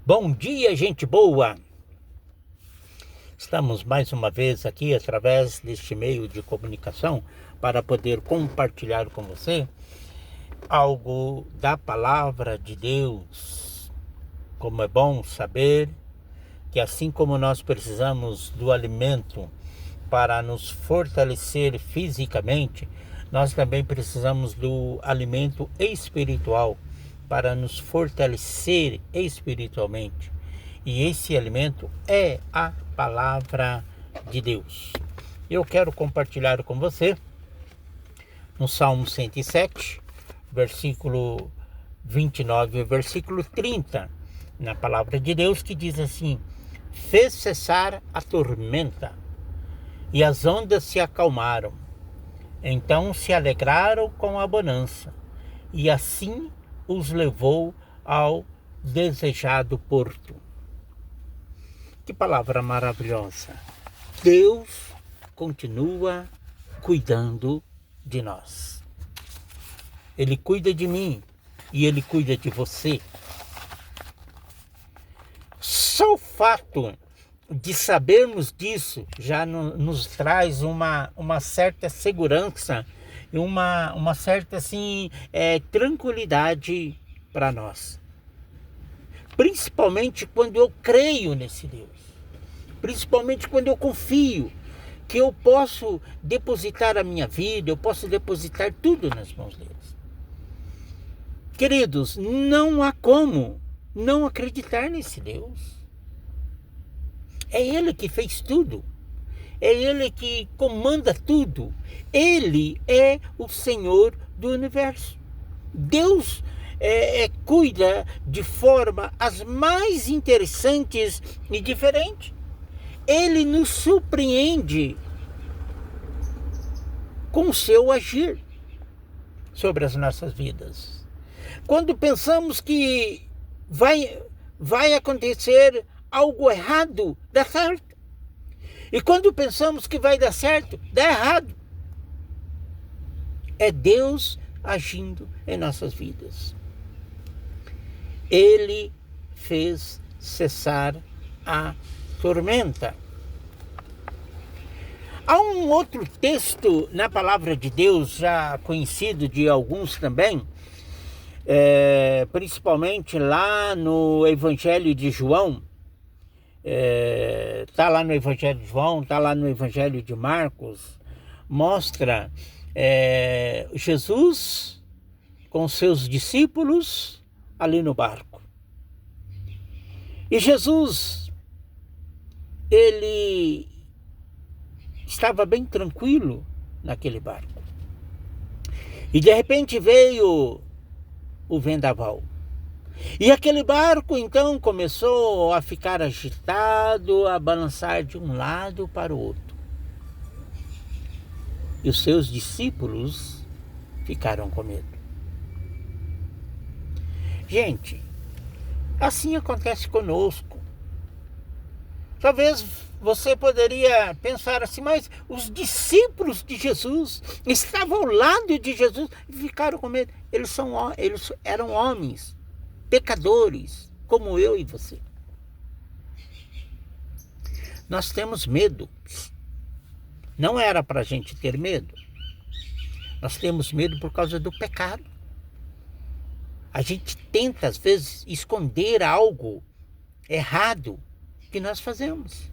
Bom dia, gente boa! Estamos mais uma vez aqui através deste meio de comunicação para poder compartilhar com você algo da palavra de Deus. Como é bom saber que assim como nós precisamos do alimento para nos fortalecer fisicamente, nós também precisamos do alimento espiritual para nos fortalecer espiritualmente. E esse alimento é a palavra de Deus. Eu quero compartilhar com você no Salmo 107, versículo 29 e versículo 30, na palavra de Deus, que diz assim: fez cessar a tormenta e as ondas se acalmaram. Então se alegraram com a bonança, e assim os levou ao desejado porto. Que palavra maravilhosa! Deus continua cuidando de nós. Ele cuida de mim e Ele cuida de você. Só o fato de sabermos disso já nos traz uma certa segurança e uma certa tranquilidade para nós. Principalmente quando eu creio nesse Deus. Principalmente quando eu confio que eu posso depositar a minha vida, eu posso depositar tudo nas mãos deles. Queridos, não há como não acreditar nesse Deus. É Ele que fez tudo. É Ele que comanda tudo. Ele é o Senhor do universo. Deus cuida de forma as mais interessantes e diferentes. Ele nos surpreende com o seu agir sobre as nossas vidas. Quando pensamos que vai acontecer algo errado, dá certo. E quando pensamos que vai dar certo, dá errado. É Deus agindo em nossas vidas. Ele fez cessar a tormenta. Há um outro texto na palavra de Deus, já conhecido de alguns também, principalmente lá no Evangelho de João. Está lá no Evangelho de João, está lá no Evangelho de Marcos, mostra Jesus com seus discípulos ali no barco. E Jesus, ele estava bem tranquilo naquele barco. E de repente veio o vendaval. E aquele barco então começou a ficar agitado, a balançar de um lado para o outro. E os seus discípulos ficaram com medo. Gente, assim acontece conosco. Talvez você poderia pensar assim, mas os discípulos de Jesus estavam ao lado de Jesus e ficaram com medo. Eles eram homens, pecadores, como eu e você. Nós temos medo. Não era para a gente ter medo. Nós temos medo por causa do pecado. A gente tenta, às vezes, esconder algo errado que nós fazemos.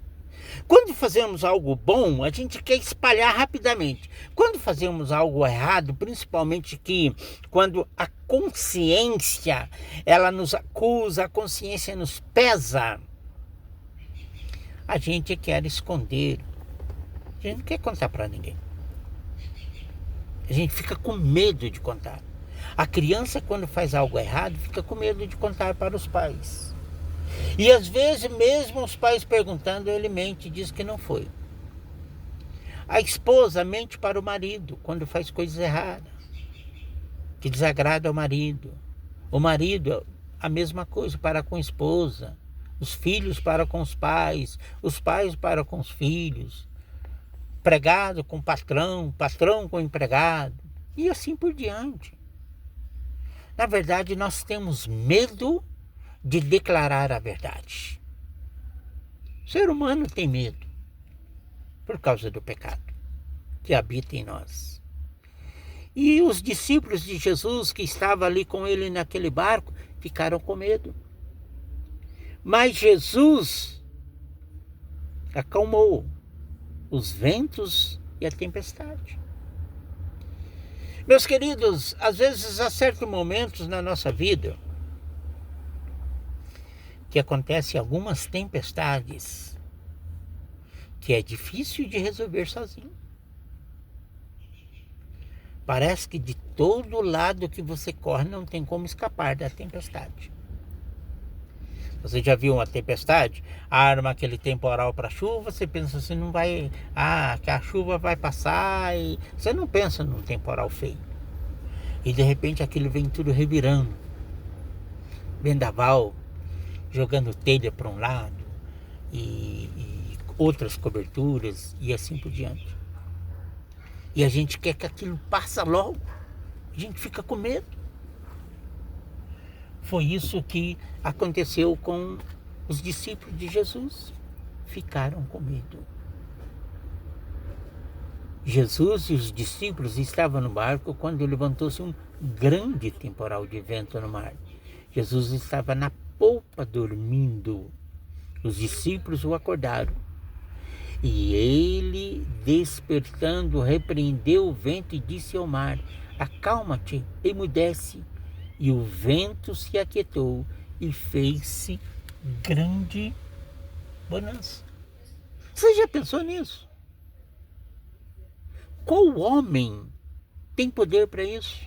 Quando fazemos algo bom, a gente quer espalhar rapidamente. Quando fazemos algo errado, principalmente quando a consciência, ela nos acusa, a consciência nos pesa, a gente quer esconder. A gente não quer contar para ninguém. A gente fica com medo de contar. A criança, quando faz algo errado, fica com medo de contar para os pais. E às vezes, mesmo os pais perguntando, ele mente e diz que não foi. A esposa mente para o marido quando faz coisas erradas, que desagrada ao marido. O marido, a mesma coisa, para com a esposa. Os filhos para com os pais para com os filhos. Empregado com patrão, patrão com empregado. E assim por diante. Na verdade, nós temos medo de declarar a verdade. O ser humano tem medo por causa do pecado que habita em nós. E os discípulos de Jesus que estavam ali com ele naquele barco ficaram com medo. Mas Jesus acalmou os ventos e a tempestade. Meus queridos, às vezes há certos momentos na nossa vida que acontecem algumas tempestades que é difícil de resolver sozinho. Parece que de todo lado que você corre não tem como escapar da tempestade. Você já viu uma tempestade? Arma aquele temporal para chuva, você pensa assim, não vai, que a chuva vai passar, e você não pensa num temporal feio. E de repente aquilo vem tudo revirando. Vendaval, jogando telha para um lado e outras coberturas e assim por diante. E a gente quer que aquilo passe logo. A gente fica com medo. Foi isso que aconteceu com os discípulos de Jesus. Ficaram com medo. Jesus e os discípulos estavam no barco quando levantou-se um grande temporal de vento no mar. Jesus estava na polpa dormindo. Os discípulos o acordaram. E ele, despertando, repreendeu o vento e disse ao mar: acalma-te, emudece. E o vento se aquietou e fez-se grande bonança. Você já pensou nisso? Qual homem tem poder para isso?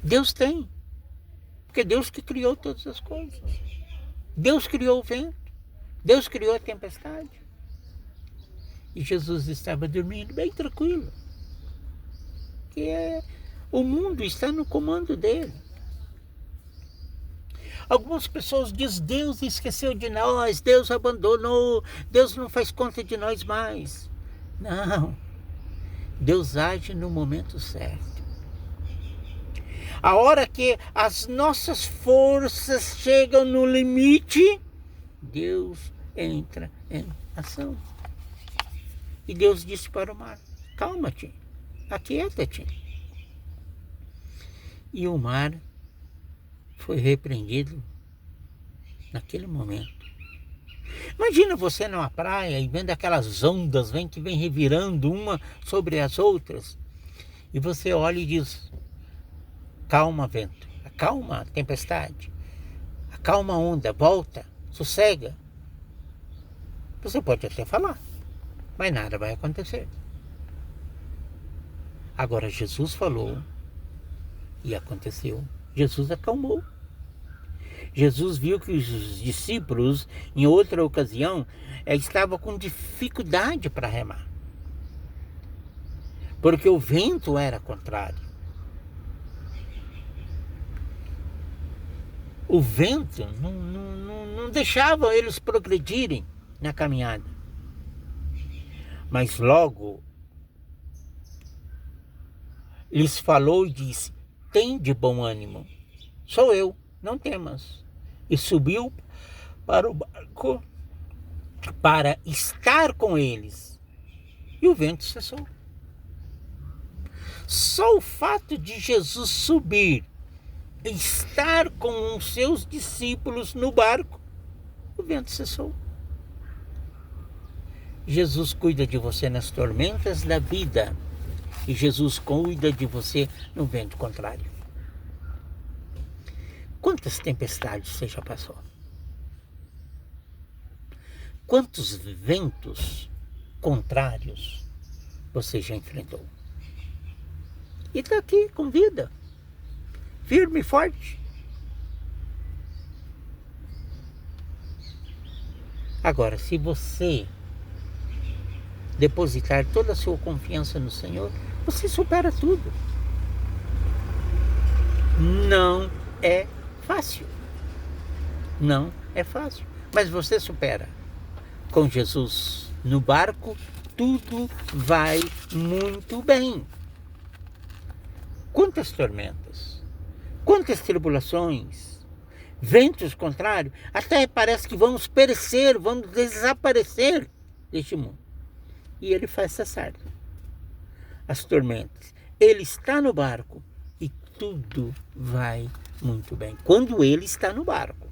Deus tem. Porque Deus que criou todas as coisas. Deus criou o vento. Deus criou a tempestade. E Jesus estava dormindo bem tranquilo. O mundo está no comando dele. Algumas pessoas dizem: Deus esqueceu de nós, Deus abandonou, Deus não faz conta de nós mais. Não. Deus age no momento certo. A hora que as nossas forças chegam no limite, Deus entra em ação. E Deus disse para o mar: calma-te, aquieta-te. E o mar foi repreendido naquele momento. Imagina você numa praia e vendo aquelas ondas que vem revirando uma sobre as outras. E você olha e diz: calma, vento, acalma a tempestade, acalma a onda, volta, sossega. Você pode até falar, mas nada vai acontecer. Agora Jesus falou e aconteceu. Jesus acalmou. Jesus viu que os discípulos, em outra ocasião, estavam com dificuldade para remar, porque o vento era contrário. O vento não deixava eles progredirem na caminhada. Mas logo lhes falou e disse: tem de bom ânimo, sou eu, não temas. E subiu para o barco para estar com eles. E o vento cessou. Só o fato de Jesus subir, estar com os seus discípulos no barco, o vento cessou. Jesus cuida de você nas tormentas da vida. E Jesus cuida de você no vento contrário. Quantas tempestades você já passou? Quantos ventos contrários você já enfrentou? E está aqui com vida, firme e forte. Agora, se você depositar toda a sua confiança no Senhor, você supera tudo. Não é fácil. Não é fácil. Mas você supera. Com Jesus no barco, tudo vai muito bem. Quantas tormentas, quantas tribulações ventos contrários, até parece que vamos perecer, vamos desaparecer deste mundo. E ele faz cessar as tormentas. Ele está no barco e tudo vai muito bem. Quando ele está no barco.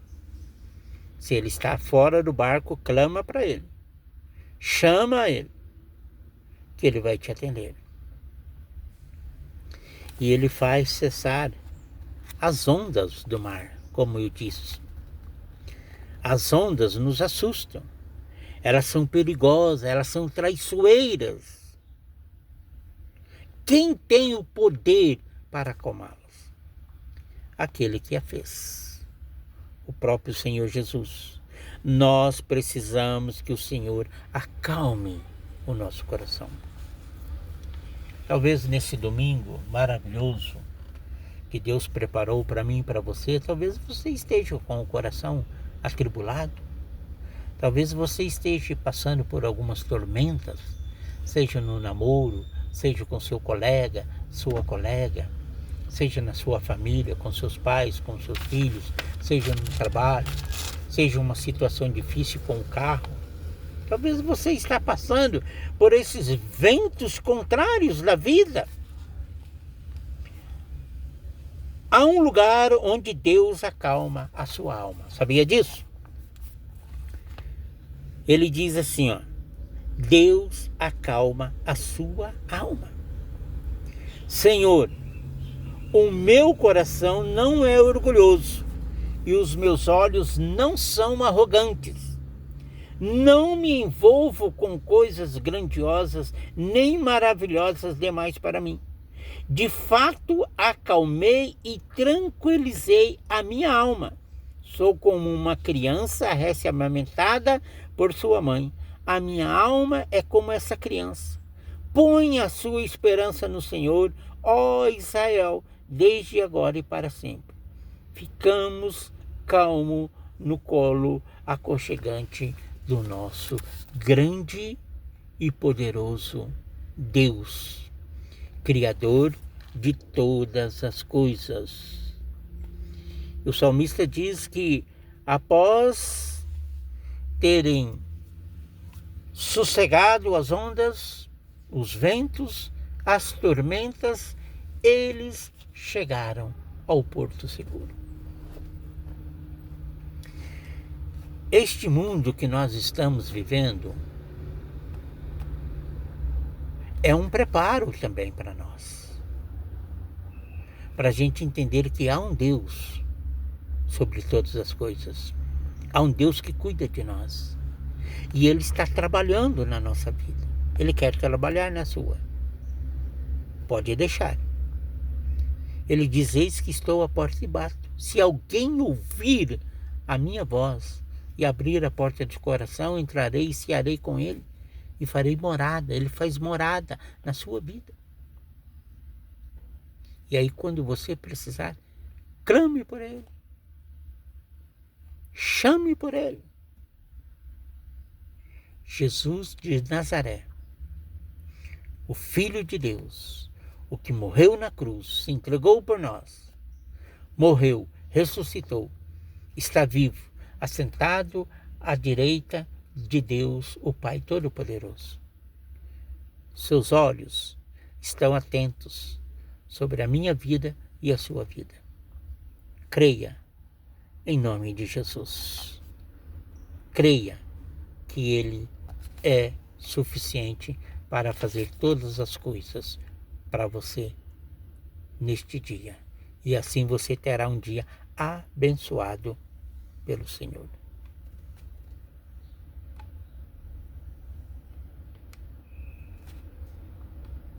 Se ele está fora do barco, clama para ele. Chama ele, que ele vai te atender. E ele faz cessar as ondas do mar, como eu disse. As ondas nos assustam. Elas são perigosas, elas são traiçoeiras. Quem tem o poder para acalmá-las? Aquele que a fez. O próprio Senhor Jesus. Nós precisamos que o Senhor acalme o nosso coração. Talvez nesse domingo maravilhoso que Deus preparou para mim e para você, talvez você esteja com o coração atribulado. Talvez você esteja passando por algumas tormentas, seja no namoro, seja com seu colega, sua colega, seja na sua família, com seus pais, com seus filhos, seja no trabalho, seja uma situação difícil com o carro. Talvez você está passando por esses ventos contrários da vida. Há um lugar onde Deus acalma a sua alma. Sabia disso? Ele diz assim, ó: Deus acalma a sua alma. Senhor, o meu coração não é orgulhoso e os meus olhos não são arrogantes. Não me envolvo com coisas grandiosas nem maravilhosas demais para mim. De fato, acalmei e tranquilizei a minha alma. Sou como uma criança recém-amamentada por sua mãe. A minha alma é como essa criança. Põe a sua esperança no Senhor, ó Israel, desde agora e para sempre. Ficamos calmos no colo aconchegante do nosso grande e poderoso Deus, Criador de todas as coisas. O salmista diz que após terem sossegado as ondas, os ventos, as tormentas, eles chegaram ao porto seguro. Este mundo que nós estamos vivendo é um preparo também para nós. Para a gente entender que há um Deus sobre todas as coisas. Há um Deus que cuida de nós. E Ele está trabalhando na nossa vida. Ele quer trabalhar na sua. Pode deixar. Ele diz: eis que estou à porta e bato. Se alguém ouvir a minha voz e abrir a porta do coração, entrarei e cearei com ele e farei morada. Ele faz morada na sua vida. E aí, quando você precisar, clame por ele. Chame por ele. Jesus de Nazaré, o Filho de Deus, o que morreu na cruz, se entregou por nós, morreu, ressuscitou, está vivo, assentado à direita de Deus, o Pai Todo-Poderoso. Seus olhos estão atentos sobre a minha vida e a sua vida. Creia em nome de Jesus. Creia que Ele é suficiente para fazer todas as coisas para você neste dia. E assim você terá um dia abençoado pelo Senhor.